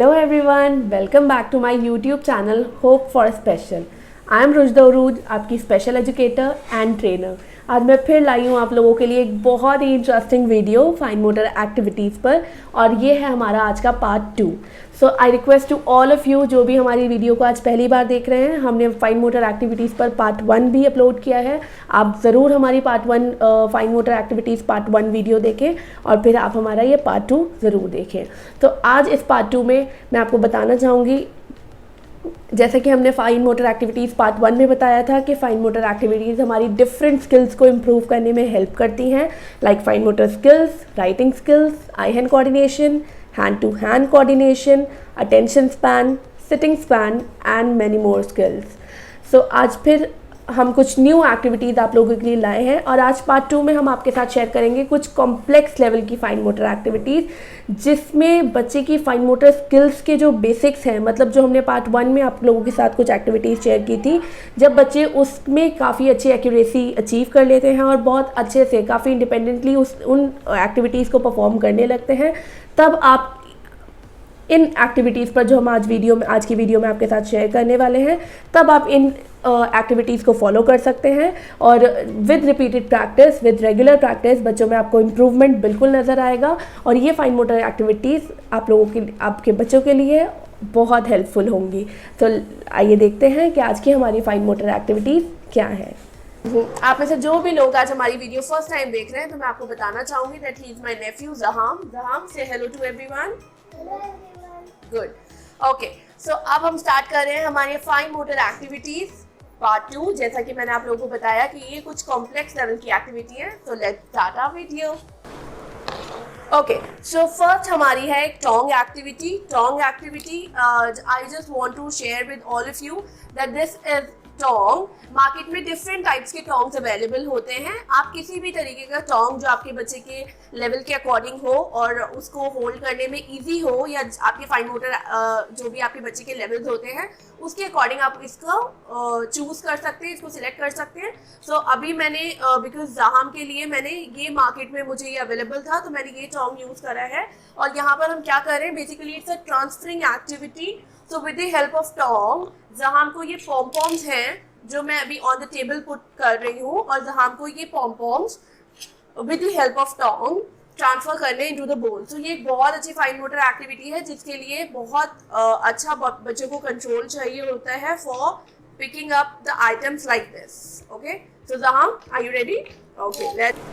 Hello everyone, welcome back to my YouTube channel Hope for Special. I am रुजदा उरूज, आपकी special educator and trainer. आज मैं फिर लाई हूँ आप लोगों के लिए एक बहुत ही interesting video fine motor activities पर, और ये है हमारा आज का part 2। So I request to all of you जो भी हमारी वीडियो को आज पहली बार देख रहे हैं, हमने फाइन मोटर एक्टिविटीज़ पर पार्ट 1 भी अपलोड किया है। आप ज़रूर हमारी part 1 fine motor activities part 1 video देखें और फिर आप हमारा ये पार्ट 2 ज़रूर देखें। तो आज इस पार्ट 2 में मैं आपको बताना चाहूँगी, जैसा कि हमने फाइन मोटर एक्टिविटीज़ पार्ट 1 में बताया था कि फाइन मोटर एक्टिविटीज़ हमारी डिफरेंट स्किल्स को इम्प्रूव करने में हेल्प करती हैं, like fine motor skills, writing skills, eye hand coordination, hand to hand coordination, attention span, sitting span and many more skills. So आज फिर हम कुछ न्यू एक्टिविटीज़ आप लोगों के लिए लाए हैं, और आज पार्ट 2 में हम आपके साथ शेयर करेंगे कुछ कॉम्प्लेक्स लेवल की फाइन मोटर एक्टिविटीज़, जिसमें बच्चे की फाइन मोटर स्किल्स के जो बेसिक्स हैं, मतलब जो हमने पार्ट 1 में आप लोगों के साथ कुछ एक्टिविटीज़ शेयर की थी, जब बच्चे उसमें काफ़ी अच्छी एक्यूरेसी अचीव कर लेते हैं और बहुत अच्छे से काफ़ी इंडिपेंडेंटली उन एक्टिविटीज़ को परफॉर्म करने लगते हैं, तब आप इन एक्टिविटीज़ पर जो हम आज की वीडियो में आपके साथ शेयर करने वाले हैं, तब आप इन एक्टिविटीज़ को फॉलो कर सकते हैं। और with repeated practice, with regular practice बच्चों में आपको इम्प्रूवमेंट बिल्कुल नज़र आएगा, और ये फाइन मोटर एक्टिविटीज़ आप लोगों के आपके बच्चों के लिए बहुत हेल्पफुल होंगी। तो आइए देखते हैं कि आज की हमारी फाइन मोटर एक्टिविटीज़ क्या है। आप में से जो भी लोग आज हमारी वीडियो फर्स्ट टाइम देख रहे हैं, तो मैं आपको बताना चाहूँगी that he is my nephew Jaham. Jaham, say hello to everyone. Good, okay. So अब हम स्टार्ट कर रहे हैं हमारे फाइन मोटर एक्टिविटीज़ पार्ट 2। जैसा कि मैंने आप लोगों को बताया कि ये कुछ कॉम्प्लेक्स लेवल की एक्टिविटी है, तो let's start our video. Okay, so first हमारी है एक tong activity. Tong activity, I just want to share with all of you that this is tong. Market में डिफरेंट टाइप्स के टोंग्स अवेलेबल होते हैं। आप किसी भी तरीके का टोंग जो आपके बच्चे के लेवल के अकॉर्डिंग हो और उसको होल्ड करने में इजी हो, या आपके फाइन मोटर जो भी आपके बच्चे के लेवल्स होते हैं उसके अकॉर्डिंग आप इसको चूज कर सकते हैं, इसको सिलेक्ट कर सकते हैं। सो अभी मैंने बिकॉज जहाम के लिए मैंने ये मार्केट में मुझे ये अवेलेबल था, तो मैंने ये टोंग यूज करा है। और यहाँ पर हम क्या कर रहे हैं, basically it's a transferring activity. So with the help of tong, Jaham को ये पॉम-पॉम्स हैं जो मैं अभी ऑन द टेबल पुट कर रही हूँ, और जहां को ये pompoms with the help of tong transfer करने इनटू द बोल। तो ये एक बहुत अच्छी फाइन मोटर एक्टिविटी है, जिसके लिए बहुत अच्छा बच्चों को कंट्रोल चाहिए होता है for picking up the items like this. Okay, so Jaham, are you ready? Okay, let's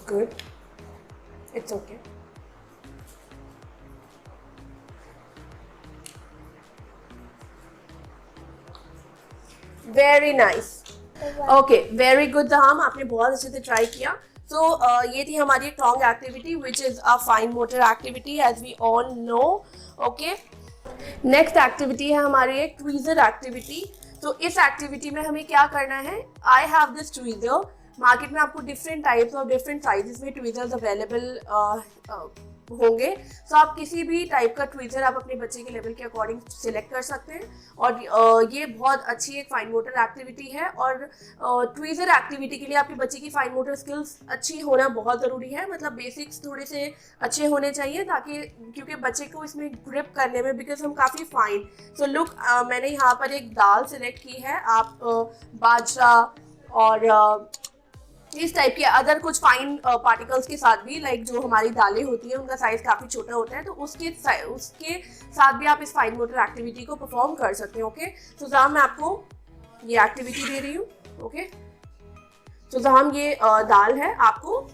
good, it's okay. Very nice. Okay, very good Jaham, आपने बहुत अच्छे से ट्राई किया। तो ये थी हमारी tong activity which is a fine motor activity as we all know. Okay, next activity है हमारी एक ट्वीजर एक्टिविटी। तो इस एक्टिविटी में हमें क्या करना है, I have this tweezer. Market में आपको डिफरेंट टाइप्स और डिफरेंट साइजेस में ट्वीजर्स अवेलेबल होंगे। तो आप किसी भी टाइप का ट्वीजर आप अपने बच्चे के लेवल के अकॉर्डिंग सिलेक्ट कर सकते हैं, और ये बहुत अच्छी एक फाइन मोटर एक्टिविटी है। और ट्वीजर एक्टिविटी के लिए आपके बच्चे की फाइन मोटर स्किल्स अच्छी होना बहुत ज़रूरी है, मतलब बेसिक्स थोड़े से अच्छे होने चाहिए, ताकि क्योंकि बच्चे को इसमें ग्रिप करने में, बिकॉज हम काफ़ी फाइन। सो लुक, मैंने यहाँ पर एक दाल सिलेक्ट की है। आप बाजरा और इस टाइप के अदर कुछ फाइन पार्टिकल्स के साथ भी, लाइक जो हमारी दालें होती हैं उनका साइज काफ़ी छोटा होता है, तो उसके साथ भी आप इस फाइन मोटर एक्टिविटी को परफॉर्म कर सकते हैं। ओके, तो जहाँ मैं आपको ये एक्टिविटी दे रही हूँ। ओके, तो जहाँ ये दाल है, आपको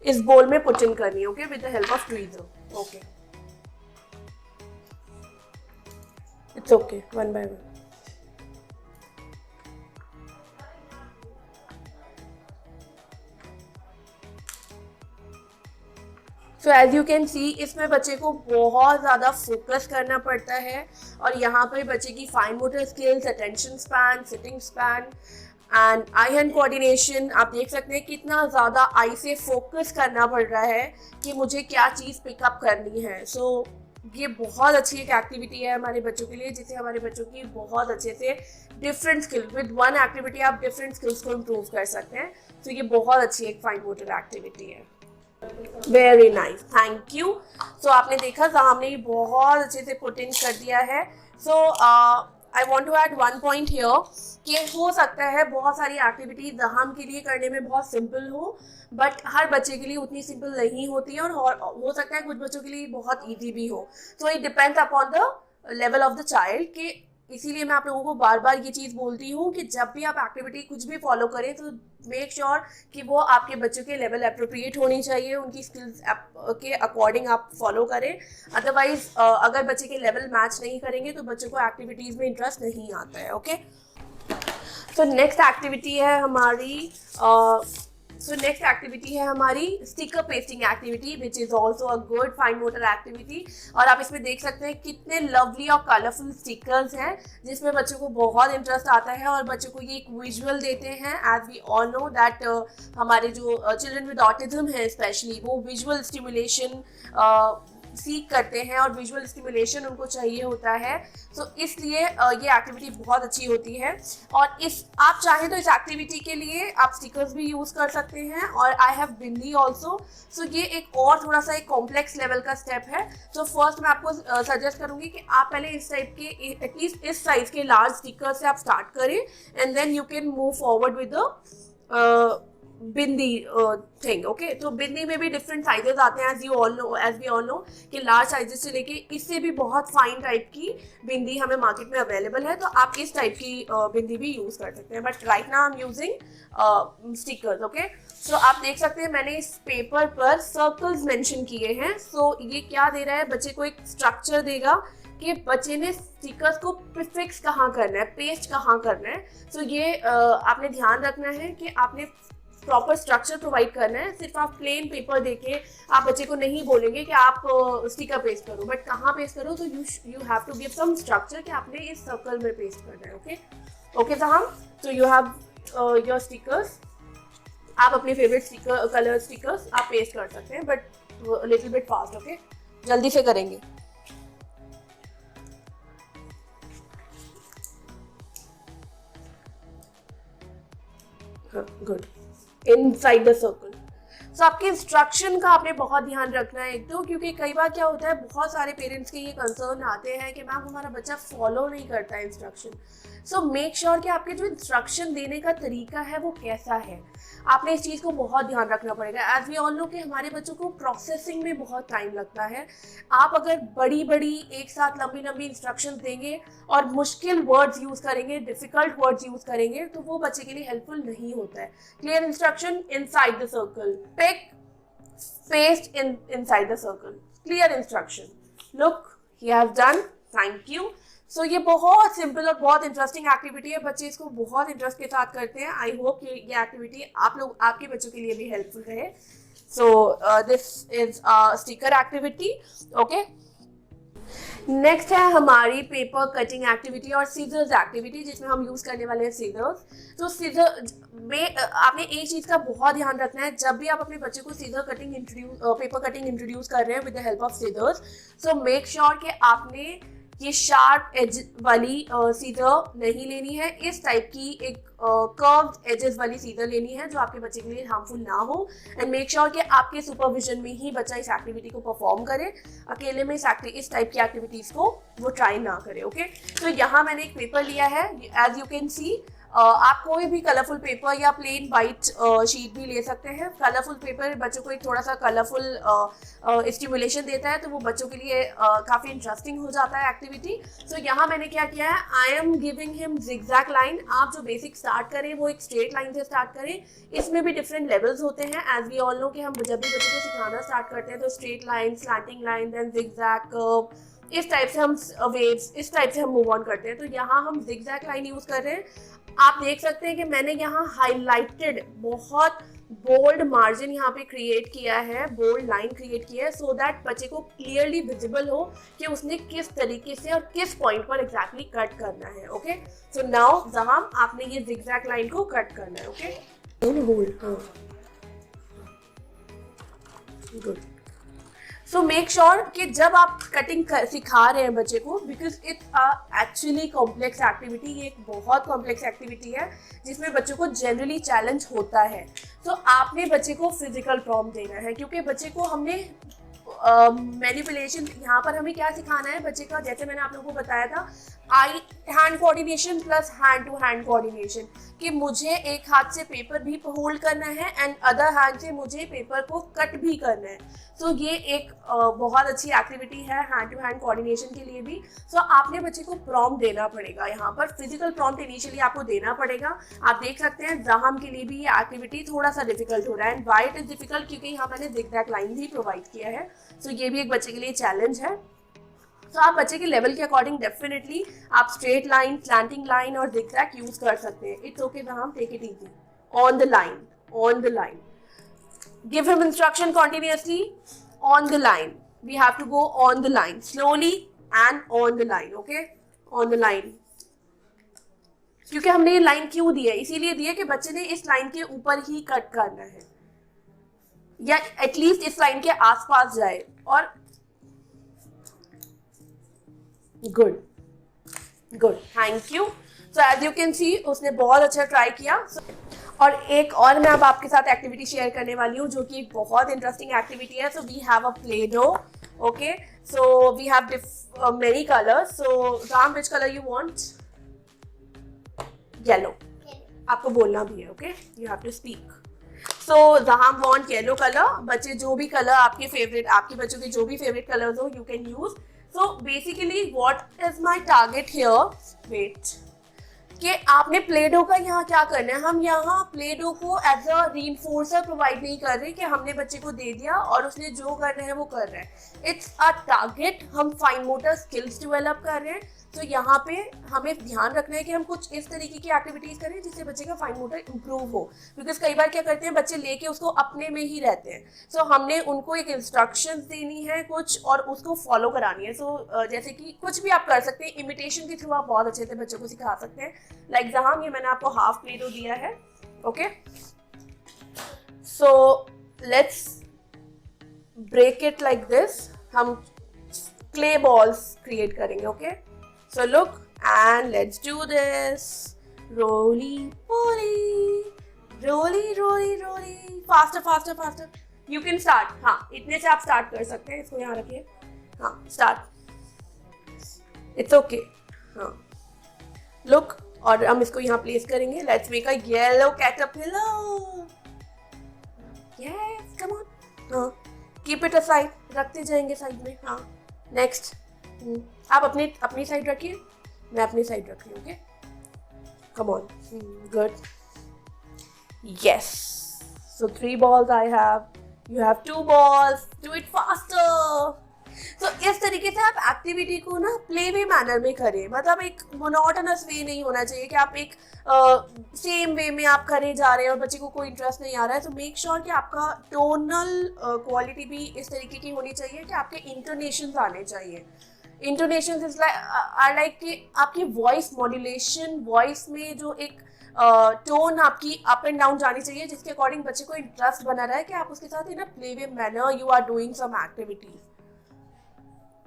इस बोल में पुट इन करनी है। Okay, with the help of tweezer. Okay, it's okay, one by one. So as you can see, इसमें बच्चे को बहुत ज़्यादा फोकस करना पड़ता है, और यहाँ पर बच्चे की fine motor skills, attention span, sitting span and I hand coordination, आप देख सकते हैं कितना ज़्यादा आई से फोकस करना पड़ रहा है कि मुझे क्या चीज़ पिकअप करनी है। सो ये बहुत अच्छी एक एक्टिविटी है हमारे बच्चों के लिए, जिससे हमारे बच्चों की बहुत अच्छे से different skill, with one activity आप डिफरेंट स्किल्स को इम्प्रूव कर सकते हैं। तो ये बहुत अच्छी एक फाइन मोटर एक्टिविटी है। Very nice, thank you. So आपने देखा हमने ये बहुत अच्छे से पुट इन कर दिया है। So I want to add one point here कि हो सकता है बहुत सारी एक्टिविटी जहाम के लिए करने में बहुत सिंपल हो, बट हर बच्चे के लिए उतनी सिंपल नहीं होती है, और हो सकता है कुछ बच्चों के लिए बहुत ईजी भी हो। तो it depends upon the level of the child के, इसीलिए मैं आप लोगों को बार बार ये चीज़ बोलती हूँ कि जब भी आप एक्टिविटी कुछ भी फॉलो करें तो मेक श्योर कि वो आपके बच्चों के लेवल अप्रोप्रिएट होनी चाहिए, उनकी स्किल्स के अकॉर्डिंग आप फॉलो करें। अदरवाइज अगर बच्चे के लेवल मैच नहीं करेंगे तो बच्चों को एक्टिविटीज़ में इंटरेस्ट नहीं आता है। ओके, तो नेक्स्ट एक्टिविटी है हमारी sticker pasting activity, which is also a good fine motor activity. और आप इसमें देख सकते हैं कितने लवली और कलरफुल स्टिकर्स हैं, जिसमें बच्चों को बहुत इंटरेस्ट आता है और बच्चों को ये एक विजुअल देते हैं। As we all know that हमारे जो चिल्ड्रन विद ऑटिज्म है स्पेशली, वो विजुअल स्टिमुलेशन सीख करते हैं और विजुअल स्टिमुलेशन उनको चाहिए होता है। सो इसलिए ये एक्टिविटी बहुत अच्छी होती है। और आप चाहें तो इस एक्टिविटी के लिए आप स्टिकर्स भी यूज़ कर सकते हैं, और आई हैव बिंदी ऑल्सो। सो ये एक और थोड़ा सा एक कॉम्प्लेक्स लेवल का स्टेप है। तो फर्स्ट मैं आपको सजेस्ट करूँगी कि आप पहले इस टाइप के एटलीस्ट इस साइज के लार्ज स्टिकर से आप स्टार्ट करें, and then you can move forward with the bindi thing. Okay, तो बिंदी में भी डिफरेंट साइजेस आते हैं, एज वी ऑल नो कि लार्ज साइजेस से लेके इससे भी बहुत फाइन टाइप की बिंदी हमें मार्केट में अवेलेबल है। तो आप इस टाइप की बिंदी भी यूज़ कर सकते हैं, but right now I am using stickers. Okay, so आप देख सकते हैं मैंने इस पेपर पर सर्कल्स मेंशन किए हैं। सो ये क्या दे रहा है, बच्चे को एक स्ट्रक्चर देगा कि बच्चे ने स्टिकर्स को प्रीफिक्स कहाँ करना है, पेस्ट कहाँ करना है। सो ये आपने ध्यान रखना है कि आपने प्रॉपर स्ट्रक्चर प्रोवाइड करना है। सिर्फ आप प्लेन पेपर देके आप बच्चे को नहीं बोलेंगे कि आप स्टिकर पेस्ट करो, बट कहाँ पेस्ट करो, तो you have to give some structure कि आपने इस सर्कल में पेस्ट करना है। ओके साहब, तो यू हैव योर स्टिकर्स, आप अपने फेवरेट स्टिकर कलर स्टिकर्स आप पेस्ट कर सकते हैं, but little bit fast. Okay, जल्दी से करेंगे। Good, inside the circle. So आपके इंस्ट्रक्शन का आपने बहुत ध्यान रखना है एक तो, क्योंकि कई बार क्या होता है, बहुत सारे पेरेंट्स के ये कंसर्न आते हैं कि मैम हमारा बच्चा फॉलो नहीं करता है इंस्ट्रक्शन। सो मेक श्योर कि आपके जो इंस्ट्रक्शन देने का तरीका है वो कैसा है, आपने इस चीज़ को बहुत ध्यान रखना पड़ेगा। एज वी ऑल नो कि हमारे बच्चों को प्रोसेसिंग में बहुत टाइम लगता है। आप अगर बड़ी बड़ी एक साथ लंबी लंबी इंस्ट्रक्शंस देंगे और मुश्किल वर्ड्स यूज़ करेंगे, डिफिकल्ट वर्ड्स यूज़ करेंगे, तो वो बच्चे के लिए हेल्पफुल नहीं होता है। Clear instruction, inside the circle, pick, paste inside the circle, clear instruction. Look, he have done, thank you. So ये बहुत सिंपल और बहुत इंटरेस्टिंग एक्टिविटी है, बच्चे इसको बहुत इंटरेस्ट के साथ करते हैं। आई होप कि ये एक्टिविटी आपके बच्चों के लिए भी हेल्पफुल रहे। So this is sticker activity. Okay, next है हमारी पेपर कटिंग एक्टिविटी और सीजर्स एक्टिविटी, जिसमें हम यूज़ करने वाले हैं सीजर्स। तो सीजर में आपने एक चीज़ का बहुत ध्यान रखना है, जब भी आप अपने बच्चे को पेपर कटिंग इंट्रोड्यूस कर रहे हैं with the help of scissors, so make sure कि आपने ये शार्प एज वाली सीजर नहीं लेनी है। इस टाइप की एक कर्व्ड एजेस वाली सीजर लेनी है जो आपके बच्चे के लिए हार्मफुल ना हो, एंड मेक श्योर कि आपके सुपरविजन में ही बच्चा इस एक्टिविटी को परफॉर्म करे। अकेले में इस टाइप की एक्टिविटीज को वो ट्राई ना करे। ओके, तो यहाँ मैंने एक पेपर लिया है, एज यू कैन सी। आप कोई भी कलरफुल पेपर या प्लेन वाइट शीट भी ले सकते हैं। कलरफुल पेपर बच्चों को एक थोड़ा सा कलरफुल स्टिमुलेशन देता है, तो वो बच्चों के लिए काफ़ी इंटरेस्टिंग हो जाता है एक्टिविटी। सो यहाँ मैंने क्या किया है, I am giving him zigzag line. आप जो बेसिक स्टार्ट करें वो एक स्ट्रेट लाइन से स्टार्ट करें। इसमें भी डिफरेंट लेवल्स होते हैं, एज वी ऑल नो कि हम जब भी बच्चों को सिखाना स्टार्ट करते हैं तो straight line, slanting line, then zigzag curve, इस टाइप से हम वेव्स, इस टाइप से हम मूव ऑन करते हैं। तो यहाँ हम जिगजैग लाइन यूज़ कर रहे हैं। आप देख सकते हैं कि मैंने यहाँ हाईलाइटेड बहुत बोल्ड मार्जिन यहाँ पे क्रिएट किया है, बोल्ड लाइन क्रिएट किया है, सो दैट बच्चे को क्लियरली विजिबल हो कि उसने किस तरीके से और किस पॉइंट पर एग्जैक्टली कट करना है। ओके, सो नाउ जहां आपने ये जिगजैग लाइन को कट करना है। ओके, होल्ड, हाँ, गुड। सो मेक श्योर कि जब आप कटिंग सिखा रहे हैं बच्चे को, because it's actually complex activity, ये एक बहुत कॉम्प्लेक्स एक्टिविटी है जिसमें बच्चों को जनरली चैलेंज होता है। तो आपने बच्चे को फिजिकल प्रॉम्प्ट देना है, क्योंकि बच्चे को हमने मैनिपुलेशन यहाँ पर हमें क्या सिखाना है बच्चे का, जैसे मैंने आप लोगों को बताया था, eye hand coordination plus hand to hand coordination, कि मुझे एक हाथ से पेपर भी होल्ड करना है एंड अदर हैंड से मुझे पेपर को कट भी करना है। सो ये एक बहुत अच्छी एक्टिविटी है हैंड टू हैंड कोऑर्डिनेशन के लिए भी। सो आपने बच्चे को प्रॉम्प्ट देना पड़ेगा, यहाँ पर फिजिकल प्रॉम्प्ट इनिशियली आपको देना पड़ेगा। आप देख सकते हैं ज़हाम के लिए भी ये एक्टिविटी थोड़ा सा डिफिकल्ट हो रहा है, and why it is difficult क्योंकि यहाँ मैंने जिगजैग लाइन भी प्रोवाइड किया है। सो ये भी एक बच्चे के लिए चैलेंज है। तो आप बच्चे के लेवल के अकॉर्डिंग डेफिनेटली आप स्ट्रेट लाइन, स्लैंटिंग लाइन और जिगजैग यूज कर सकते हैं। It's okay Jaham, take it easy, on the line, on the line. Give him instruction continuously on the line. We have to go on the line, slowly and on the line, okay? On the line. क्योंकि हमने ये line क्यों दी है, इसीलिए दी है कि बच्चे ने इस लाइन के ऊपर ही कट करना है, या एटलीस्ट इस लाइन के आसपास जाए। और good good, thank you. So as you can see उसने बहुत अच्छा ट्राई किया। और एक और मैं अब आपके साथ एक्टिविटी शेयर करने वाली हूँ जो कि एक बहुत इंटरेस्टिंग एक्टिविटी है। So we have a play dough, okay? So we have many colours. So Ram, which colour you want? Yellow. आपको बोलना भी है, okay? You have to speak. So Jaham want yellow colour. बच्चे जो भी कलर आपके फेवरेट, आपके बच्चों के जो भी फेवरेट कलर्स हो, you can use. So basically what is my target here, wait, कि आपने प्ले डो का यहाँ क्या करना है। हम यहाँ प्ले डो को एज अ रीइंफोर्सर प्रोवाइड नहीं कर रहे कि हमने बच्चे को दे दिया और उसने जो करना है वो कर रहा है। इट्स अ टारगेट, हम फाइन मोटर स्किल्स डेवलप कर रहे हैं। तो यहाँ पे हमें ध्यान रखना है कि हम कुछ इस तरीके की एक्टिविटीज करें जिससे बच्चे का फाइन मोटर इंप्रूव हो। बिकॉज कई बार क्या करते हैं बच्चे लेके उसको अपने में ही रहते हैं। सो हमने उनको एक इंस्ट्रक्शंस देनी है कुछ और उसको फॉलो करानी है। सो जैसे कि कुछ भी आप कर सकते हैं, इमिटेशन के थ्रू आप बहुत अच्छे से बच्चों को सिखा सकते हैं। लाइक जहां ये मैंने आपको हाफ प्ले डो दिया है, okay? So let's break it like this. हम क्ले बॉल्स क्रिएट करेंगे, okay? So look and let's do this. Roly poly, roly roly roly. Faster, faster, faster. You can start. हाँ, इतने से आप start कर सकते हैं। इसको यहाँ रखिए। हाँ, स्टार्ट। It's okay. हाँ, look, और हम इसको यहाँ प्लेस करेंगे। Let's make a yellow caterpillar. Yes, come on. हाँ, keep it aside. रखते जाएंगे साइड में। हाँ, next. आप अपनी साइड रखिए, मैं अपनी साइड रख रही हूँ, okay? Come on, good, yes. So 3 balls I have, you have 2 balls, do it faster. तो इस तरीके से आप एक्टिविटी को ना प्ले वे मैनर में करें, मतलब एक मोनोटोनस वे नहीं होना चाहिए कि आप एक सेम वे में आप करे जा रहे हैं और बच्चे को कोई इंटरेस्ट नहीं आ रहा है। तो मेक श्योर कि आपका टोनल क्वालिटी भी इस तरीके की होनी चाहिए कि आपके इंटोनेशंस आने चाहिए। इंटोनेशन इज लाइक कि आपकी वॉइस मॉड्यूलेशन, वॉइस में जो एक टोन आपकी अप एंड डाउन जानी चाहिए जिसके अकॉर्डिंग बच्चे को इंटरेस्ट बना रहा है कि आप उसके साथ in a play way manner you are doing some activities.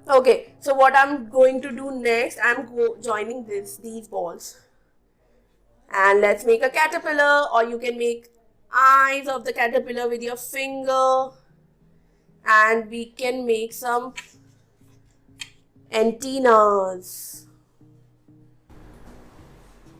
Okay, so what I'm going to do next, I'm joining these balls, and let's make a caterpillar, or you can make eyes of the caterpillar with your finger, and we can make some antennas.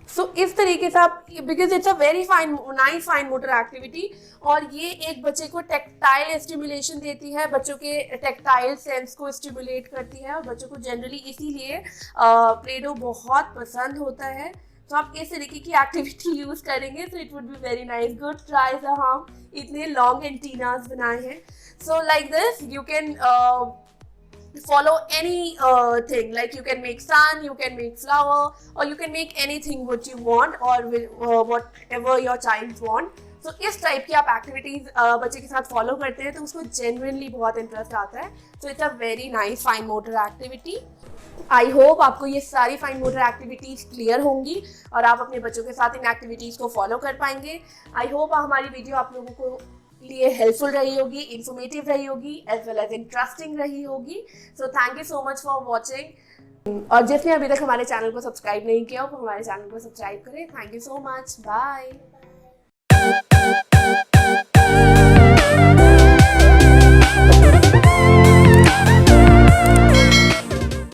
So इस तरीके से आप, because it's a very nice fine motor activity, और ये एक बच्चे को tactile stimulation देती है, बच्चों के टेक्टाइल सेंस को स्टिमुलेट करती है, और बच्चों को जनरली इसीलिए प्ले डो बहुत पसंद होता है। तो आप इस तरीके की एक्टिविटी यूज करेंगे तो it would be very nice. Good try. हम इतने लॉन्ग एंटीनास बनाए हैं। So like this you can follow any thing, like you can make sun, you can make flower, or you can make anything what you want, or whatever your child want. So इस type की आप activities बच्चे के साथ follow करते हैं तो उसको जेन्युइनली बहुत इंटरेस्ट आता है। So it's a very nice fine motor activity. I hope आपको ये सारी फाइन मोटर एक्टिविटीज क्लियर होंगी और आप अपने बच्चों के साथ इन एक्टिविटीज को फॉलो कर पाएंगे। आई होप हमारी वीडियो आप लोगों को लिए हेल्पफुल रही होगी, इंफॉर्मेटिव रही होगी, एज वेल एज इंटरेस्टिंग रही होगी। So thank you so much for watching. और जिसने अभी तक हमारे चैनल को सब्सक्राइब नहीं किया हो, वो हमारे चैनल को सब्सक्राइब करें। Thank you so much, bye.